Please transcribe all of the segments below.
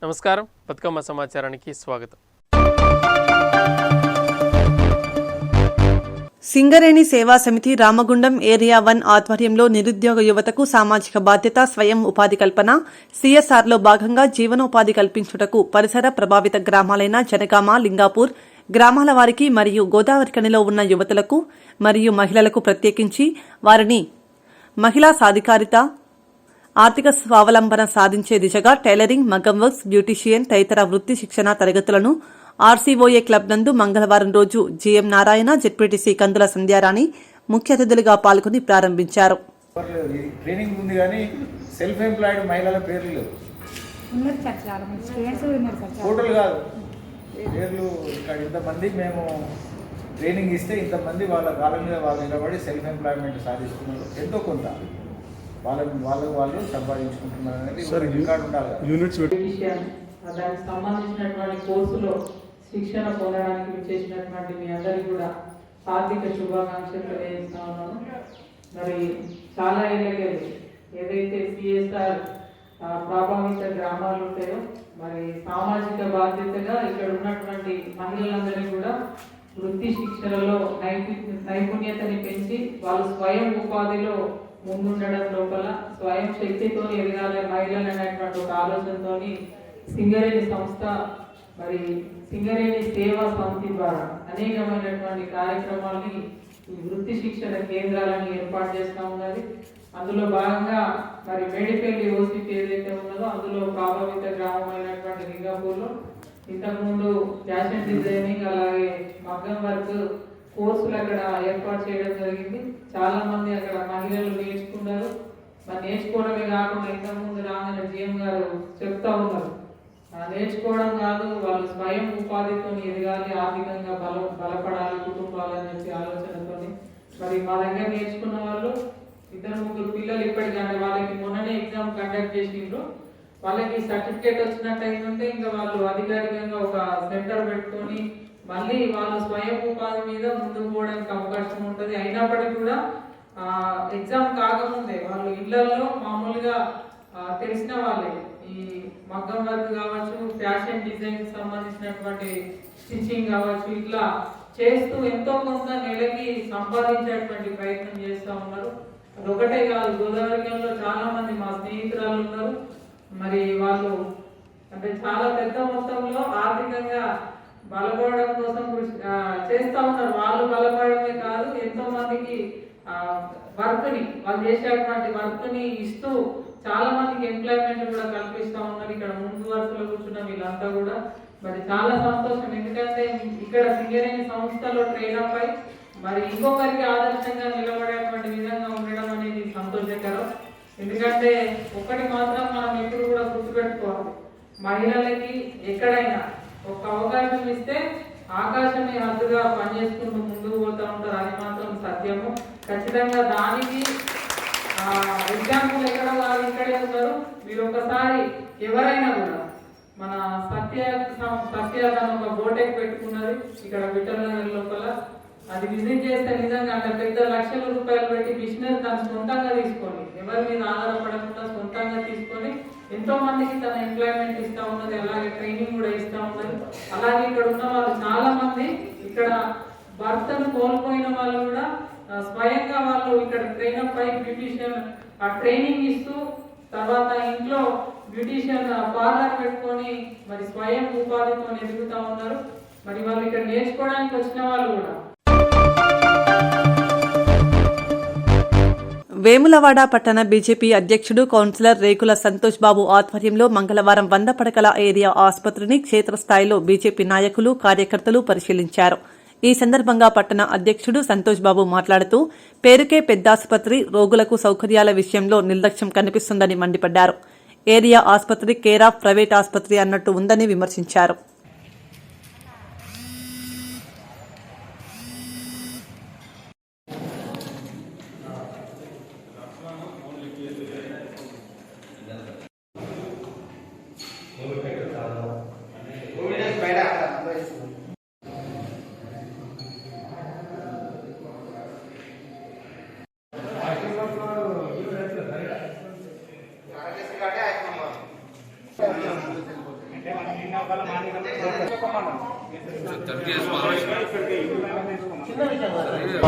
నమస్కారం. బతుకమ్మ సమాచారానికి స్వాగతం. సింగరేణి సేవా సమితి రామగుండం ఏరియా 1 ఆధ్వర్యంలో నిరుద్యోగ యువతకు సామాజిక బాధ్యత, స్వయం ఉపాధి కల్పన, సిఎస్ఆర్లో భాగంగా జీవనోపాధి కల్పించుటకు పరిసర ప్రభావిత గ్రామాలైన జనగామ, లింగాపూర్ గ్రామాల వారికి మరియు గోదావరి కనిలో ఉన్న యువతులకు మరియు మహిళలకు ప్రత్యేకించి వారిని మహిళా సాధికారిత, ఆర్థిక స్వావలంబన సాధించే దిశగా టైలరింగ్, మగ్గం వర్క్స్, బ్యూటీషియన్ తదితర వృత్తి శిక్షణ తరగతులను ఆర్సీఓఏ క్లబ్ నందు మంగళవారం రోజు జీఎం నారాయణ, జెడ్పీటీసీ కందుల సంధ్యారాణి ముఖ్య అతిథులుగా పాల్గొని ప్రారంభించారు. ట్రైనింగ్ ఉంది కానీ సెల్ఫ్ ఎంప్లాయిడ్ మహిళల పేర్లు లేవు. ఫోటోలు కాదు, పేర్లు. ఇక్కడ ఇంతమంది మేము ట్రైనింగ్ ఇస్తే ఇంతమంది వాళ్ళ కాలం మీద వాళ్ళు నిలబడి సెల్ఫ్ ఎంప్లాయ్మెంట్ సాధిస్తున్నారు. ఎంతో కొంత వాళ్ళు సంపాదించుకుంటున్నారు అనేది రికార్డు ఉండాలి. దానికి సంబంధించినటువంటి కోర్సులో శిక్షణ పొందడానికి చేసినటువంటి మీ అందరికీ కూడా హార్దిక శుభాకాంక్షలు తెలియజేస్తా ఉన్నాను. మరి చాలా ఏళ్ళకెళ్ళి ఏదైతే సిఎస్ఆర్ ప్రభావిత గ్రామాలు ఉంటాయో మరి సామాజిక బాధ్యతగా ఇక్కడ ఉన్నటువంటి మహిళలందరినీ కూడా వృత్తి శిక్షణలో నైపుణ్యతని పెంచి వాళ్ళు స్వయం ఉపాధిలో ముందుండడం లోపల స్వయం శక్తితో ఎదగాలి మహిళలు అనేటువంటి ఒక ఆలోచనతోని సింగరేణి సంస్థ మరి సింగరేణి సేవా సమితి ద్వారా అనేకమైనటువంటి కార్యక్రమాలని ఈ వృత్తి శిక్షణ కేంద్రాలను ఏర్పాటు చేస్తూ ఉన్నది. అందులో భాగంగా మరి మేడిపల్లి ఓసిపి ఏదైతే ఉన్నదో అందులో ప్రభావిత గ్రామమైనటువంటి లింగాపూర్లో ఇంతకుముందు ఫ్యాషన్ డిజైనింగ్ అలాగే మగ్గం వర్క్ కోర్సులు అక్కడ ఏర్పాటు చేయడం జరిగింది. చాలా మంది అక్కడ మహిళలు నేర్చుకున్నారు. మరి నేర్చుకోవడమే కాకుండా ఇంతకుముందు రాగానే జీఎం గారు చెప్తా ఉన్నారు, నేర్చుకోవడం కాదు వాళ్ళు స్వయం ఉపాధితో ఎదగాలి, ఆర్థికంగా బలపడాలి కుటుంబాలని చెప్పి ఆలోచనతో మరి మా దగ్గర నేర్చుకున్న వాళ్ళు 2-3 పిల్లలు ఇప్పటికంటే వాళ్ళకి మొన్ననే ఎగ్జామ్ కండక్ట్ చేసిండ్రు. వాళ్ళకి సర్టిఫికేట్ వచ్చినట్టయితే ఇంకా వాళ్ళు అధికారికంగా ఒక సెంటర్ పెట్టుకొని మళ్ళీ వాళ్ళు స్వయం ఉపాధి మీద ముందుకు పోవడానికి అవకాశం ఉంటుంది. అయినప్పటికీ కూడా ఎగ్జామ్ కాకముందే వాళ్ళు ఇళ్లలో మామూలుగా తెలిసిన వాళ్ళే ఈ మగ్గం వర్క్ కావచ్చు, ఫ్యాషన్ డిజైన్ సంబంధించినటువంటి స్టిచ్చింగ్ కావచ్చు, ఇట్లా చేస్తూ ఎంతో కొంత నెలకి సంపాదించేటువంటి ప్రయత్నం చేస్తూ ఉన్నారు. అది ఒకటే కాదు, గోదావరిలో చాలా మంది మా స్నేహితురాలు ఉన్నారు. మరి వాళ్ళు అంటే చాలా పెద్ద మొత్తంలో ఆర్థికంగా బలపడడం కోసం చేస్తూ ఉన్నారు. వాళ్ళు బలపడమే కాదు, ఎంతో మందికి వర్క్ని వాళ్ళు చేసేటువంటి వర్క్ని ఇస్తూ చాలా మందికి ఎంప్లాయ్మెంట్ కూడా కల్పిస్తూ ఉన్నారు. ఇక్కడ ముందు వరుసలో కూర్చున్న వీళ్ళంతా కూడా మరి చాలా సంతోషం. ఎందుకంటే ఇక్కడ సింగరేణి సంస్థలో ట్రైన్ అప్ అయి మరి ఇంకొకరికి ఆదర్శంగా నిలబడేటువంటి విధంగా ఉండడం అనేది సంతోషకరం. ఎందుకంటే ఒకటి మాత్రం మనం ఎప్పుడు కూడా గుర్తుపెట్టుకోవాలి, మహిళలకి ఎక్కడైనా ఒక అవకాశం ఇస్తే ఆకాశమే హద్దుగా పనిచేసుకుంటూ ముందుకు పోతూ ఉంటారు. అది మాత్రం సత్యము. ఖచ్చితంగా దానికి ఎగ్జాంపుల్ ఎక్కడ వాళ్ళు ఇక్కడే ఉన్నారు. మీరు ఒకసారి ఎవరైనా కూడా మన సత్య ఒక బోటెక్ పెట్టుకున్నది ఇక్కడ విఠలనగర్ లోపల, అది విజిట్ చేస్తే నిజంగా అంటే పెద్ద లక్షల రూపాయలు పెట్టి బిజినెస్ తను సొంతంగా తీసుకొని ఎవరి మీద ఆధారపడకుండా సొంతంగా తీసుకొని ఎంతో మందికి తన ఎంప్లాయ్మెంట్ ఇస్తూ ఉన్నది. అలాగే ట్రైనింగ్ కూడా ఇస్తూ ఉన్నది. అలాగే ఇక్కడ ఉన్న వాళ్ళు చాలా మంది ఇక్కడ భర్తను కోల్పోయిన వాళ్ళు కూడా స్వయంగా వాళ్ళు ఇక్కడ ట్రైనప్ అయి బ్యూటీషియన్ ట్రైనింగ్ ఇస్తూ తర్వాత ఇంట్లో బ్యూటీషియన్ పార్లర్ పెట్టుకొని మరి స్వయం ఉపాధితో ఎదుగుతూ ఉన్నారు. మరి వాళ్ళు ఇక్కడ నేర్చుకోవడానికి వచ్చిన వాళ్ళు కూడా. వేములవాడ పట్టణ బీజేపీ అధ్యక్షుడు కౌన్సిలర్ రేకుల సంతోష్ బాబు ఆధ్వర్యంలో మంగళవారం 100 పడకల ఏరియా ఆసుపత్రిని క్షేత్రస్థాయిలో బీజేపీ నాయకులు, కార్యకర్తలు పరిశీలించారు. ఈ సందర్భంగా పట్టణ అధ్యక్షుడు సంతోష్ బాబు మాట్లాడుతూ పేరుకే పెద్దాసుపత్రి, రోగులకు సౌకర్యాల విషయంలో నిర్లక్ష్యం కనిపిస్తుందని మండిపడ్డారు. ఏరియా ఆసుపత్రి కేర్ ఆఫ్ ప్రైవేట్ ఆసుపత్రి అన్నట్టు ఉందని విమర్శించారు.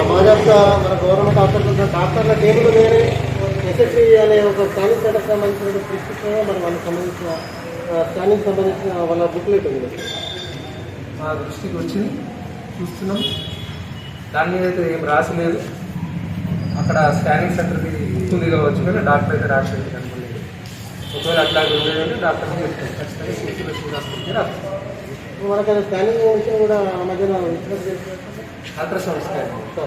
మాజాబ్గా మన గవర్నమెంట్ హాస్పిటల్ డాక్టర్ల టేబుల్ వేరే ఎస్ఎస్సి అనే ఒక స్కానింగ్ సెంటర్కి సంబంధించిన ప్రిస్క్రిప్షన్ మరి వాళ్ళకి సంబంధించిన స్కానింగ్ సంబంధించిన వాళ్ళ బుక్లెట్ ఉంది. మా దృష్టికి వచ్చింది, చూస్తున్నాం. దాని మీద అయితే ఏం రాసి లేదు. అక్కడ స్కానింగ్ సెంటర్కి ఉంది కావచ్చు, కానీ డాక్టర్ అయితే రాసేది కనుకోలేదు. ఒకవేళ అట్లాంటి ఉండేదంటే డాక్టర్ని చెప్తాం, ఖచ్చితంగా సీసీలో చూడాల్సిందే రాస్తాం. మనకి అది స్కానింగ్ విషయం కూడా మధ్యన అల్ట్రాసౌండ్ స్కానింగ్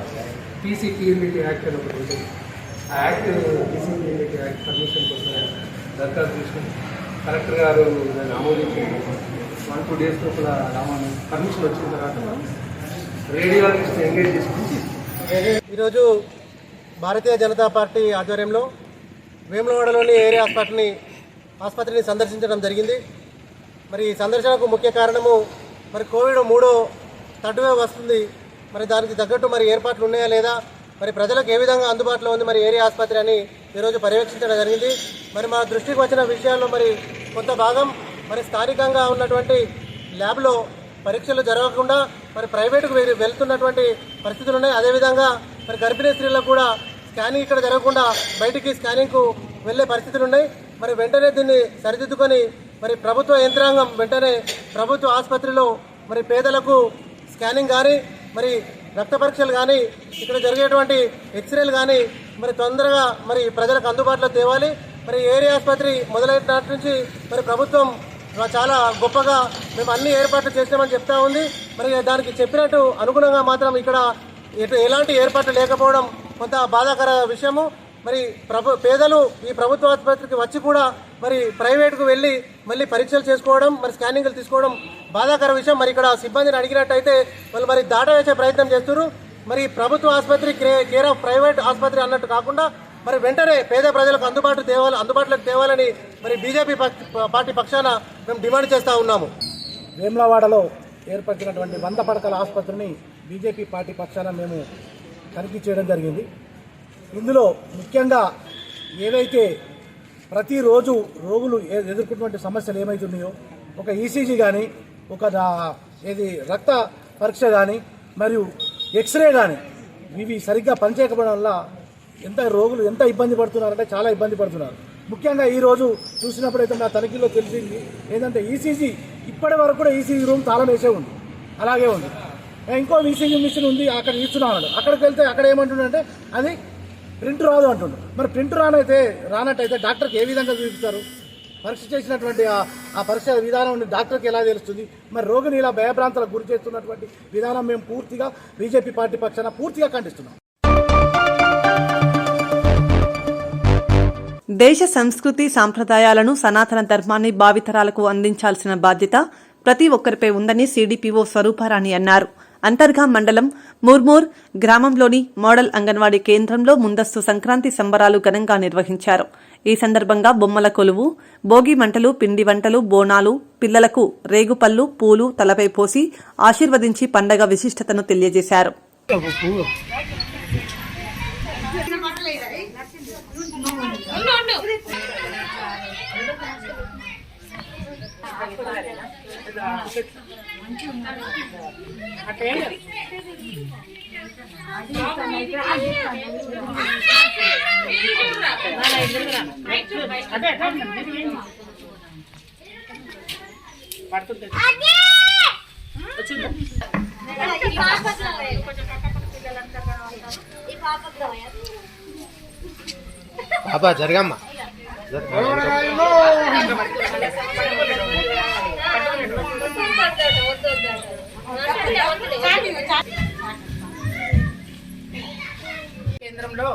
పీసీపీఎల్ఈటీ యాక్ట్ అని ఒకటి ఉంటుంది. ఆ యాక్ట్ పీసీపీఎల్ఈటీ యాక్ట్ పర్మిషన్ కోసం దరఖాస్తు తీసుకుని కలెక్టర్ గారు దాన్ని ఆమోదించి 1-2 days లోపల పర్మిషన్ వచ్చిన తర్వాత మనం రేడియాలజిస్ట్ ఎంగేజ్ చేసుకుని ఈరోజు భారతీయ జనతా పార్టీ ఆధ్వర్యంలో వేములవాడలోని ఏరియా ఆసుపత్రిని సందర్శించడం జరిగింది. మరి ఈ సందర్శనకు ముఖ్య కారణము మరి కోవిడ్ 3వ థర్డ్ వేవ్ వస్తుంది. మరి దానికి తగ్గట్టు మరి ఏర్పాట్లు ఉన్నాయా లేదా, మరి ప్రజలకు ఏ విధంగా అందుబాటులో ఉంది మరి ఏరియా ఆసుపత్రి అని ఈరోజు పర్యవేక్షించడం జరిగింది. మరి మా దృష్టికి వచ్చిన విషయాల్లో మరి కొంత భాగం మరి స్థానికంగా ఉన్నటువంటి ల్యాబ్లో పరీక్షలు జరగకుండా మరి ప్రైవేటుకు వెళ్తున్నటువంటి పరిస్థితులు ఉన్నాయి. అదేవిధంగా మరి గర్భిణీ స్త్రీలకు కూడా స్కానింగ్ ఇక్కడ జరగకుండా బయటికి స్కానింగ్కు వెళ్ళే పరిస్థితులు ఉన్నాయి. మరి వెంటనే దీన్ని సరిదిద్దుకొని మరి ప్రభుత్వ యంత్రాంగం వెంటనే ప్రభుత్వ ఆసుపత్రిలో మరి పేదలకు స్కానింగ్ కానీ మరి రక్త పరీక్షలు కానీ ఇక్కడ జరిగేటువంటి ఎక్స్రేలు కానీ మరి తొందరగా మరి ప్రజలకు అందుబాటులో తేవాలి. మరి ఏరియా ఆసుపత్రి మొదలైన నాటి నుంచి మరి ప్రభుత్వం చాలా గొప్పగా మేము అన్ని ఏర్పాట్లు చేసినామని చెప్తా ఉంది. మరి దానికి చెప్పినట్టు అనుగుణంగా మాత్రం ఇక్కడ ఎలాంటి ఏర్పాట్లు లేకపోవడం కొంత బాధాకర విషయము. మరి పేదలు ఈ ప్రభుత్వ ఆసుపత్రికి వచ్చి కూడా మరి ప్రైవేట్కు వెళ్ళి మళ్ళీ పరీక్షలు చేసుకోవడం మరి స్కానింగ్లు తీసుకోవడం బాధాకర విషయం. మరి ఇక్కడ సిబ్బందిని అడిగినట్టయితే వాళ్ళు మరి దాటవేసే ప్రయత్నం చేస్తున్నారు. మరి ప్రభుత్వ ఆసుపత్రి కేర్ ఆఫ్ ప్రైవేట్ ఆసుపత్రి అన్నట్టు కాకుండా మరి వెంటనే పేద ప్రజలకు అందుబాటులోకి తేవాలని మరి బీజేపీ పార్టీ పక్షాన మేము డిమాండ్ చేస్తూ ఉన్నాము. వేములవాడలో ఏర్పరిచినటువంటి 100 పడకల ఆసుపత్రిని బీజేపీ పార్టీ పక్షాన మేము తనిఖీ చేయడం జరిగింది. ఇందులో ముఖ్యంగా ఏవైతే ప్రతిరోజు రోగులు ఎదుర్కొన్నటువంటి సమస్యలు ఏమైతున్నాయో, ఒక ఈసీజీ కానీ, ఒక రక్త పరీక్ష కానీ, మరియు ఎక్స్రే కానీ ఇవి సరిగ్గా పనిచేయకపోవడం వల్ల రోగులు ఎంత ఇబ్బంది పడుతున్నారంటే చాలా ఇబ్బంది పడుతున్నారు. ముఖ్యంగా ఈరోజు చూసినప్పుడైతే నా తనిఖీలో తెలిసింది ఏంటంటే ఈసీజీ ఇప్పటి వరకు కూడా ఈసీజీ రూమ్ తాళం వేసే ఉంది, అలాగే ఉంది. ఇంకో ఈసీజీ మిషన్ ఉంది, అక్కడ ఇస్తున్నాడు. అక్కడికి వెళ్తే అక్కడ ఏమంటుండంటే అది ప్రింట్ రాదు అంటుండు. మరి ప్రింట్ రానట్టయితే డాక్టర్కి ఏ విధంగా చూపిస్తారు? పరీక్ష చేసినటువంటి ఆ పరీక్ష విధానం డాక్టర్కి ఎలా తెలుస్తుంది? మరి రోగిని ఇలా భయభ్రాంతులకు గురి చేస్తున్నటువంటి విధానం మేము పూర్తిగా బీజేపీ పార్టీ పక్షాన పూర్తిగా ఖండిస్తున్నాం. దేశ సంస్కృతి సాంప్రదాయాలను సనాతన ధర్మాన్ని భావితరాలకు అందించాల్సిన బాధ్యత ప్రతి ఒక్కరిపై ఉందని సీడీపీఓ స్వరూపారాణి అన్నారు. అంతర్గా మండలం ముర్మూర్ గ్రామంలోని మోడల్ అంగన్వాడీ కేంద్రంలో ముందస్తు సంక్రాంతి సంబరాలు ఘనంగా నిర్వహించారు. ఈ సందర్భంగా బొమ్మల కొలువు, భోగి మంటలు, పిండి వంటలు, బోనాలు, పిల్లలకు రేగుపళ్లు, పూలు తలపై పోసి ఆశీర్వదించి పండగ విశిష్టతను తెలియజేశారు. పాపా జరగమ్మా. కేంద్రంలో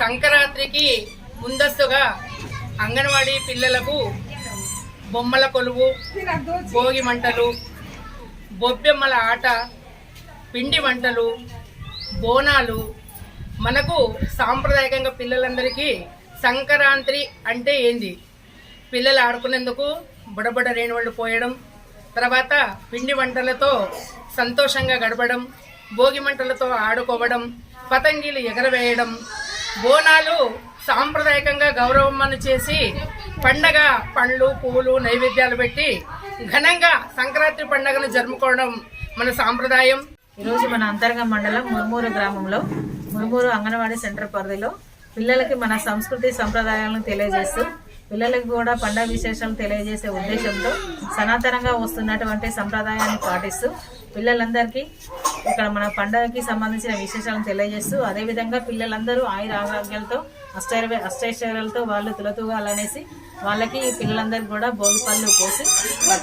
సంక్రాంతికి ముందస్తుగా అంగన్వాడీ పిల్లలకు బొమ్మల కొలువు, భోగి మంటలు, బొబ్బెమ్మల ఆట, పిండి వంటలు, బోనాలు మనకు సాంప్రదాయకంగా పిల్లలందరికీ సంక్రాంతి అంటే ఏంది, పిల్లలు ఆడుకునేందుకు బుడబుడ రేణువళ్ళు పోయడం, తర్వాత పిండి వంటలతో సంతోషంగా గడపడం, భోగి మంటలతో ఆడుకోవడం, పతంగిలు ఎగరవేయడం, బోనాలు సాంప్రదాయకంగా గౌరవమ్మను చేసి పండగ పండ్లు పువ్వులు నైవేద్యాలు పెట్టి ఘనంగా సంక్రాంతి పండుగను జరుపుకోవడం మన సాంప్రదాయం. ఈరోజు మన అంతర్గం మండలం మురుమూరు గ్రామంలో మురుమూరు అంగన్వాడీ సెంటర్ పరిధిలో పిల్లలకి మన సంస్కృతి సంప్రదాయాలను తెలియజేస్తూ పిల్లలకు కూడా పండుగ విశేషాలు తెలియజేసే ఉద్దేశంతో సనాతనంగా వస్తున్నటువంటి సంప్రదాయాన్ని పాటిస్తూ పిల్లలందరికీ ఇక్కడ మన పండుగకి సంబంధించిన విశేషాలను తెలియజేస్తూ అదేవిధంగా పిల్లలందరూ ఆయుర ఆరోగ్యాలతో అష్టైశ్వర్యాలతో వాళ్ళు తులతూగాలనేసి వాళ్ళకి పిల్లలందరికీ కూడా భోగి పళ్ళు పోసి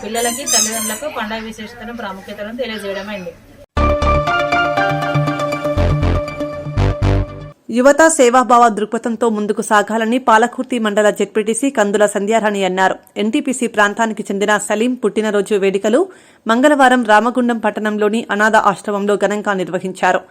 పిల్లలకి తల్లిదండ్రులకు పండుగ విశేషతను ప్రాముఖ్యతను తెలియజేయడమైంది. యువత సేవాభావ దృక్పథంతో ముందుకు సాగాలని పాలకుర్తి మండల జెడ్పీటీసీ కందుల సంధ్యారాణి అన్నారు. ఎన్టీపీసీ ప్రాంతానికి చెందిన సలీం పుట్టినరోజు వేడుకలు మంగళవారం రామగుండం పట్టణంలోని అనాథ ఆశ్రమంలో ఘనంగా నిర్వహించారు.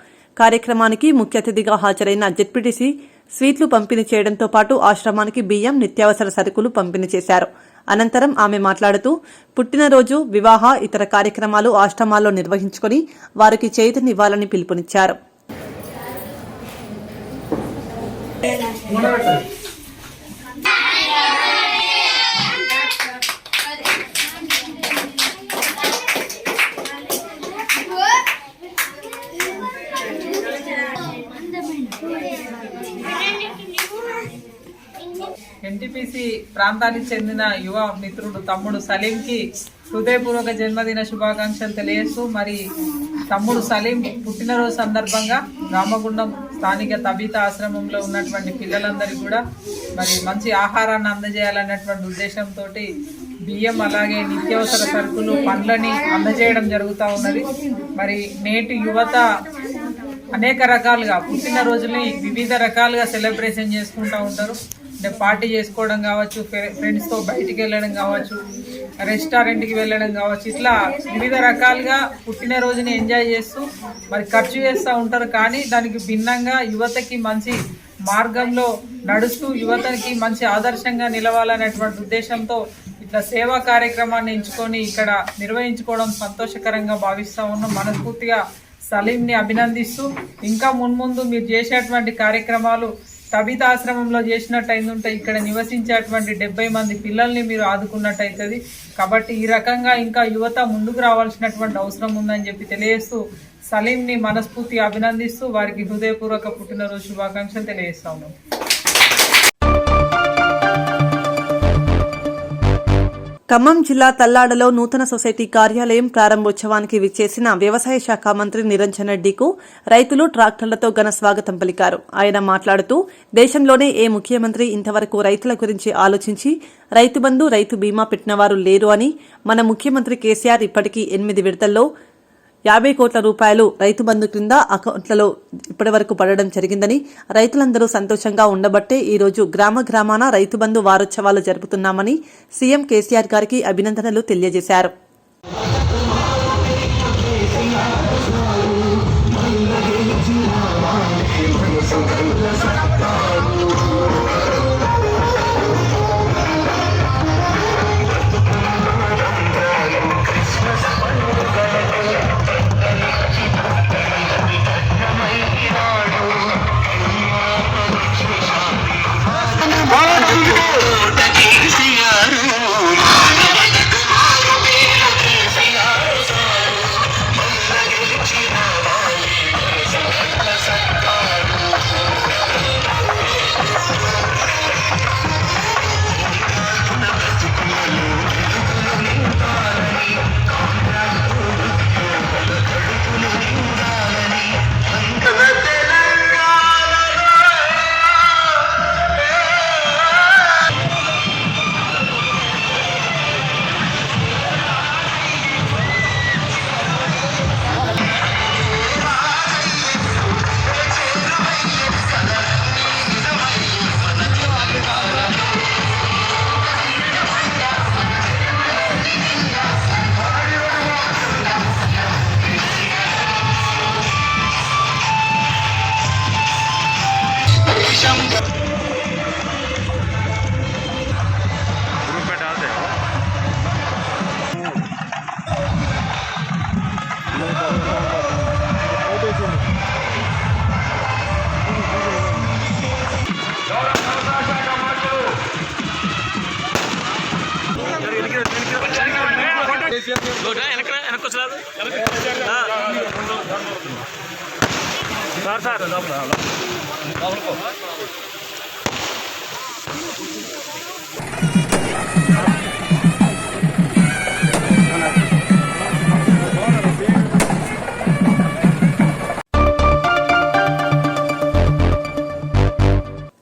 కార్యక్రమానికి ముఖ్య అతిథిగా హాజరైన జెడ్పీటీసీ స్వీట్లు పంపిణీ చేయడంతో పాటు ఆశ్రమానికి బియ్యం, నిత్యావసర సరుకులు పంపిణీ చేశారు. అనంతరం ఆమె మాట్లాడుతూ పుట్టినరోజు, వివాహ, ఇతర కార్యక్రమాలు ఆశ్రమాల్లో నిర్వహించుకుని వారికి చేయూతనివ్వాలని పిలుపునిచ్చారు. ఎన్టీపీసీ ప్రాంతానికి చెందిన యువ మిత్రుడు తమ్ముడు సలీంకి హృదయపూర్వక జన్మదిన శుభాకాంక్షలు తెలియజేస్తూ మరి తమ్ముడు సలీం పుట్టినరోజు సందర్భంగా రామగుండం స్థానిక తబీతా ఆశ్రమంలో ఉన్నటువంటి పిల్లలందరికీ కూడా మరి మంచి ఆహారాన్ని అందజేయాలన్నటువంటి ఉద్దేశంతో బియ్యం అలాగే నిత్యావసర సరుకులు పండ్లని అందజేయడం జరుగుతూ ఉన్నది. మరి నేటి యువత అనేక రకాలుగా పుట్టినరోజుని వివిధ రకాలుగా సెలబ్రేషన్ చేసుకుంటూ ఉంటారు. అంటే పార్టీ చేసుకోవడం కావచ్చు, ఫ్రెండ్స్తో బయటికి వెళ్ళడం కావచ్చు, రెస్టారెంట్కి వెళ్ళడం కావచ్చు, ఇట్లా వివిధ రకాలుగా పుట్టినరోజుని ఎంజాయ్ చేస్తూ మరి ఖర్చు చేస్తూ ఉంటారు. కానీ దానికి భిన్నంగా యువతకి మంచి మార్గంలో నడుస్తూ యువతకి మంచి ఆదర్శంగా నిలవాలనేటువంటి ఉద్దేశంతో ఇట్లా సేవా కార్యక్రమాన్ని ఎంచుకొని ఇక్కడ నిర్వహించుకోవడం సంతోషకరంగా భావిస్తూ ఉన్నాం. మనస్ఫూర్తిగా సలీంని అభినందిస్తూ ఇంకా మున్ముందు మీరు చేసేటువంటి కార్యక్రమాలు తబీతా ఆశ్రమంలో చేసినట్టు అయిందంటే ఇక్కడ నివసించేటువంటి 70 మంది పిల్లల్ని మీరు ఆదుకున్నట్టు అవుతుంది. కాబట్టి ఈ రకంగా ఇంకా యువత ముందుకు రావాల్సినటువంటి అవసరం ఉందని చెప్పి తెలియజేస్తూ సలీంని మనస్ఫూర్తిగా అభినందిస్తూ వారికి హృదయపూర్వక పుట్టినరోజు శుభాకాంక్షలు తెలియజేస్తా ఉన్నాం. ఖమ్మం జిల్లా తల్లాడలో నూతన సొసైటీ కార్యాలయం ప్రారంభోత్సవానికి విచ్చేసిన వ్యవసాయ శాఖ మంత్రి నిరంజన్ రెడ్డికు రైతులు ట్రాక్టర్లతో ఘన స్వాగతం పలికారు. ఆయన మాట్లాడుతూ దేశంలోనే ఏ ముఖ్యమంత్రి ఇంతవరకు రైతుల గురించి ఆలోచించి రైతు బంధు, రైతు బీమా పెట్టినవారు లేరు అని, మన ముఖ్యమంత్రి కేసీఆర్ ఇప్పటికీ 8 విడతల్లో 50 కోట్ల రూపాయలు రైతు బంధు క్రింద అకౌంట్లలో ఇప్పటివరకు పడడం జరిగిందని, రైతులందరూ సంతోషంగా ఉండబట్టే ఈ రోజు గ్రామాన రైతు బంధు వారోత్సవాలు జరుపుతున్నామని సీఎం కేసీఆర్ గారికి అభినందనలు తెలియజేశారు.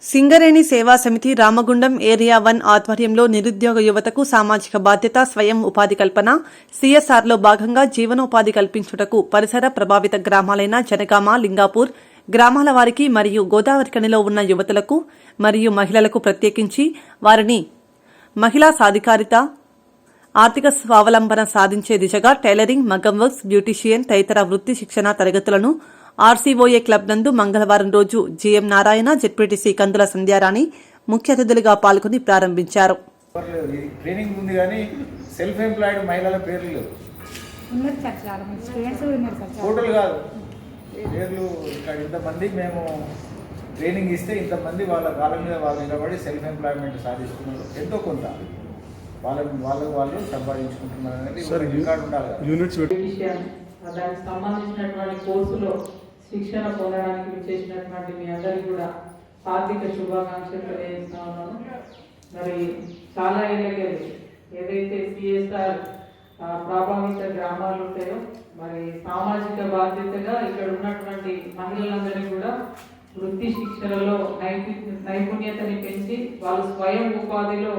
సింగరేణి సేవా సమితి రామగుండం ఏరియా 1 ఆధ్వర్యంలో నిరుద్యోగ యువతకు సామాజిక బాధ్యత స్వయం ఉపాధి కల్పన సిఎస్ఆర్లో భాగంగా జీవనోపాధి కల్పించుటకు పరిసర ప్రభావిత గ్రామాలైన జనగామ లింగాపూర్ గ్రామాల వారికి మరియు గోదావరి కనిలో ఉన్న యువతులకు మరియు మహిళలకు ప్రత్యేకించి వారిని మహిళా సాధికారిత ఆర్థిక స్వావలంబన సాధించే దిశగా టైలరింగ్ మగ్గం వర్క్స్ బ్యూటీషియన్ తదితర వృత్తి శిక్షణ తరగతులను ఆర్సీఓఏ క్లబ్ నందు మంగళవారం రోజు జీఎం నారాయణ జెడ్పీటీసీ కందుల సంధ్యారాణి ముఖ్య అతిథులుగా పాల్గొని ప్రారంభించారు. ట్రైనింగ్ ఉంది కానీ సెల్ఫ్ ఎంప్లాయిడ్ మహిళల పేర్లు లేవు. ఫోటోలు కాదు, పేర్లు ఇక్కడ ఇంతమంది మేము ట్రైనింగ్ ఇస్తే ఇంతమంది వాళ్ళ కాళ్ళ మీద వాళ్ళు నిలబడి సెల్ఫ్ ఎంప్లాయ్మెంట్ సాధిస్తున్నారు. ఎంతో కొంత వాళ్ళు సంపాదించుకుంటున్నారు అనేది రికార్డు ఉండాలి. దానికి సంబంధించినటువంటి కోర్సులో శిక్షణ పొందడానికి విచ్చేసినటువంటి మీ అందరికీ కూడా హార్దిక శుభాకాంక్షలు తెలియజేస్తా ఉన్నాను. మరి చాలా ఏళ్ళకెళ్ళి ఏదైతే సిఎస్ఆర్ ప్రభావిత గ్రామాలు ఉంటాయో మరి సామాజిక బాధ్యతగా ఇక్కడ ఉన్నటువంటి మహిళలందరినీ కూడా వృత్తి శిక్షణలో నైపుణ్యతని పెంచి వాళ్ళు స్వయం ఉపాధిలో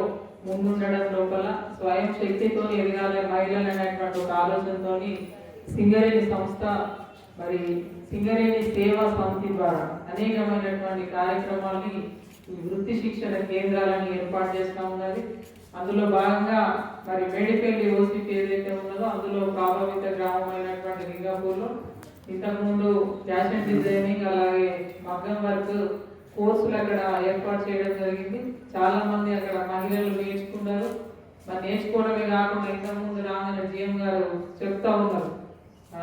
ముందుండడం లోపల స్వయం శక్తితో ఎదగాలి మహిళలు అనేటువంటి ఒక ఆలోచనతోని సింగరేణి సంస్థ మరి సింగరేణి సేవా సమితి ద్వారా అనేకమైనటువంటి కార్యక్రమాలని వృత్తి శిక్షణ కేంద్రాలను ఏర్పాటు చేస్తూ ఉన్నది. అందులో భాగంగా మరి మేడిపల్లి ఓసిపి ఏదైతే ఉన్నదో అందులో ప్రభావిత గ్రామం అయినటువంటి లింగాపూర్లో ఇంతకుముందు ఫ్యాషన్ డిజైనింగ్ అలాగే మగ్గం వర్క్ కోర్సులు అక్కడ ఏర్పాటు చేయడం జరిగింది. చాలా మంది అక్కడ మహిళలు నేర్చుకున్నారు. మరి నేర్చుకోవడమే కాకుండా ఇంతకుముందు రాగానే జీఎం గారు చెప్తా ఉన్నారు,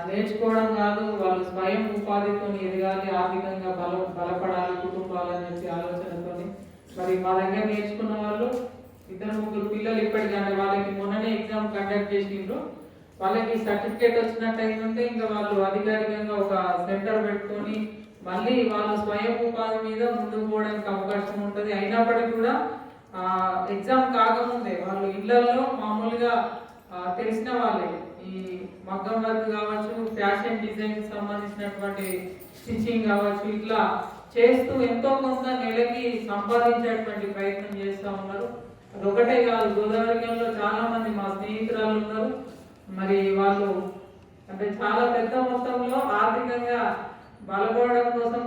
నేర్చుకోవడం కాదు వాళ్ళు స్వయం ఉపాధితో ఎదగాలి, ఆర్థికంగా బలపడాలి కుటుంబాలని చెప్పి ఆలోచనతో మరి మా దగ్గర నేర్చుకున్న వాళ్ళు 2-3 పిల్లలు ఇప్పటికంటే వాళ్ళకి మొన్ననే ఎగ్జామ్ కండక్ట్ చేసిండ్రు. వాళ్ళకి సర్టిఫికేట్ వచ్చినట్టయితే ఇంకా వాళ్ళు అధికారికంగా ఒక సెంటర్ పెట్టుకొని మళ్ళీ వాళ్ళు స్వయం ఉపాధి మీద ముందుకు పోవడానికి అవకాశం ఉంటుంది. అయినప్పటికీ కూడా ఎగ్జామ్ కాకముందే వాళ్ళు ఇళ్లలో మామూలుగా తెలిసిన వాళ్ళే ఈ మగ్గం వర్క్ కావచ్చు, ఫ్యాషన్ డిజైన్ సంబంధించినటువంటి స్టిచ్చింగ్ కావచ్చు, ఇట్లా చేస్తూ ఎంతో కొంత నెలకి సంపాదించేటువంటి ప్రయత్నం చేస్తూ ఉన్నారు. అది ఒకటే కాదు, గోదావరిలో చాలా మంది మా స్నేహితురాలు ఉన్నారు. మరి వాళ్ళు అంటే చాలా పెద్ద మొత్తంలో ఆర్థికంగా బలపడడం కోసం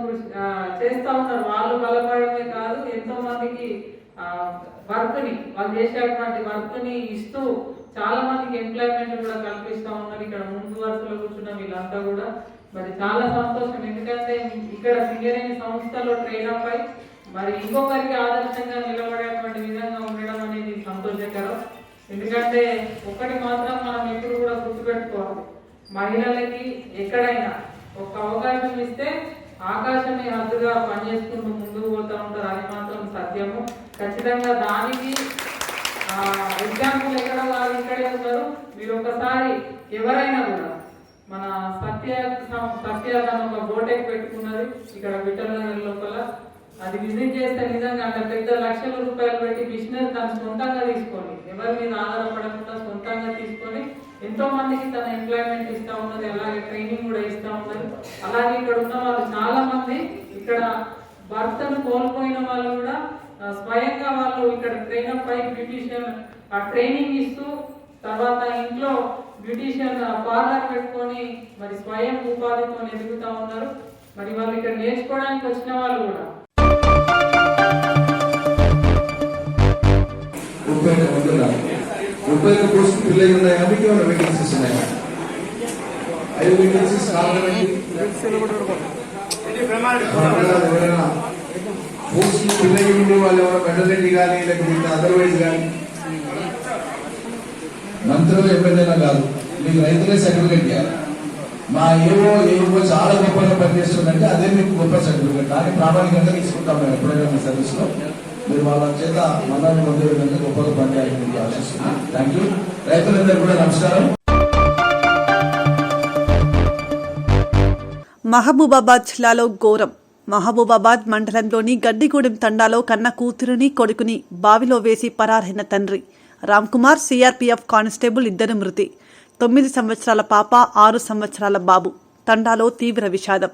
చేస్తూ ఉన్నారు. వాళ్ళు బలపడమే కాదు, ఎంతో మందికి వర్క్ని వాళ్ళు చేసేటువంటి వర్క్ని ఇస్తూ చాలా మందికి ఎంప్లాయ్మెంట్ కూడా కల్పిస్తూ ఉన్నారు. ఇక్కడ ముందు వరుసలో కూర్చున్న వీళ్ళంతా కూడా మరి చాలా సంతోషం. ఎందుకంటే ఇక్కడ సింగరేణి సంస్థలో ట్రైన్ అప్ అయి మరి ఇంకొకరికి ఆదర్శంగా నిలబడేటువంటి విధంగా ఉండడం అనేది సంతోషకరం. ఎందుకంటే ఒకటి మాత్రం మనం ఎప్పుడు కూడా గుర్తుపెట్టుకోవాలి, మహిళలకి ఎక్కడైనా ఒక అవకాశం ఇస్తే ఆకాశమే హద్దుగా పనిచేసుకుంటూ ముందుకు పోతూ ఉంటారు. అది మాత్రం సత్యము. ఖచ్చితంగా దానికి ఎగ్జాంపుల్ ఎక్కడ వాళ్ళు ఇక్కడే ఉన్నారు. మీరు ఒకసారి ఎవరైనా కూడా మన సత్య ఒక బోటెక్ పెట్టుకున్నది ఇక్కడ విఠల్ నగర్ లోపల, అది విజిట్ చేస్తే నిజంగా అంటే పెద్ద లక్షల రూపాయలు పెట్టి బిజినెస్ తను సొంతంగా తీసుకొని ఎవరి మీద ఆధారపడకుండా సొంతంగా తీసుకొని ఎంతో మందికి తన ఎంప్లాయ్మెంట్ ఇస్తా ఉన్నది. అలాగే ట్రైనింగ్ కూడా ఇస్తా ఉన్నది. అలాగే ఇక్కడ ఉన్న వాళ్ళు చాలా మంది ఇక్కడ భర్తను కోల్పోయిన వాళ్ళు కూడా స్వయంగా వాళ్ళు ఇక్కడ ట్రైనప్ అయి బ్యూటీషియన్ ట్రైనింగ్ ఇస్తూ తర్వాత ఇంట్లో బ్యూటీషియన్ పార్లర్ పెట్టుకొని మరి స్వయం ఉపాధితో ఎదుగుతా ఉన్నారు. మరి వాళ్ళు ఇక్కడ నేర్చుకోవడానికి వచ్చిన వాళ్ళు కూడా పోస్ట్ పిల్లలు ఉన్నాయి కాబట్టి వేకెన్సీస్ ఉన్నాయి. 5 వేకెన్సీస్ పోస్ట్ పిల్లలు ఉండే వాళ్ళు ఎవరో పెద్దరెడ్డి కానీ లేకపోతే అదర్వైజ్ కానీ మంత్రులు ఎమ్మెల్యేలా కాదు, మీకు రైతులే సర్టిఫికేట్ ఇవ్వాలి. మా ఏవో చాలా గొప్పగా పనిచేస్తుందంటే అదే మీకు గొప్ప సర్టిఫికేట్. దాన్ని ప్రామాణికంగా తీసుకుంటాం మేము ఎప్పుడైనా మీ సర్వీస్ లో. మీరు వాళ్ళ చేత మనాన్ని పొందే విధంగా గొప్పగా పనిచేయాలని ఆశిస్తున్నాను. Thank you. రైతులందరూ కూడా నమస్కారం. మహబూబాబాద్ జిల్లాలో ఘోరం. మహబూబాబాద్ మండలంలోని గడ్డిగూడెం తండాలో కన్న కూతురుని కొడుకుని బావిలో వేసి పరారైన తండ్రి రామ్కుమార్, సిఆర్పీఎఫ్ కానిస్టేబుల్ 2 మృతి. 9 సంవత్సరాల పాప, 6 సంవత్సరాల బాబు. తండాలో తీవ్ర విషాదం.